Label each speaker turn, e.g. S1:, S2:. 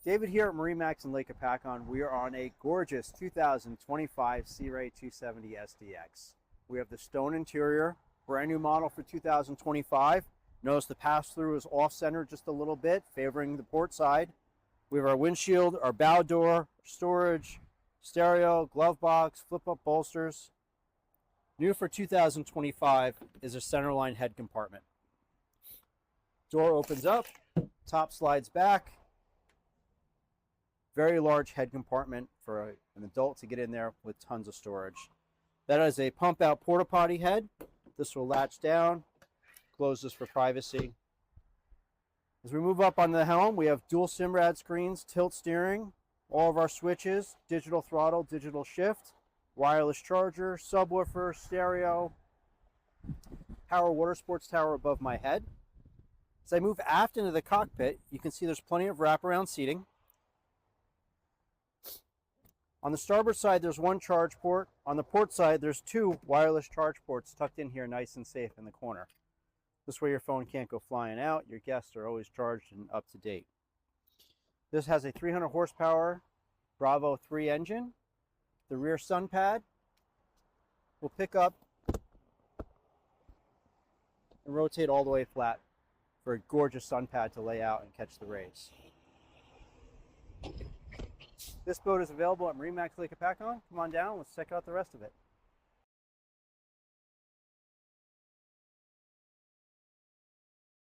S1: David here at MarineMax Lake Hopatcong. We are on a gorgeous 2025 Sea Ray 270 SDX. We have the stone interior, brand new model for 2025. Notice the pass-through is off-center just a little bit, favoring the port side. We have our windshield, our bow door, storage, stereo, glove box, flip-up bolsters. New for 2025 is a centerline head compartment. Door opens up, top slides back. Very large head compartment for an adult to get in there with tons of storage. That is a pump out porta potty head. This will latch down, close this for privacy. As we move up on the helm, we have dual SIMRAD screens, tilt steering, all of our switches, digital throttle, digital shift, wireless charger, subwoofer, stereo, power water sports tower above my head. As I move aft into the cockpit, you can see there's plenty of wraparound seating. On the starboard side, there's one charge port. On the port side, there's two wireless charge ports tucked in here nice and safe in the corner. This way your phone can't go flying out. Your guests are always charged and up to date. This has a 300 horsepower Bravo 3 engine. The rear sun pad will pick up and rotate all the way flat for a gorgeous sun pad to lay out and catch the rays. This boat is available at MarineMax Lake Hopatcong. Come on down, let's check out the rest of it.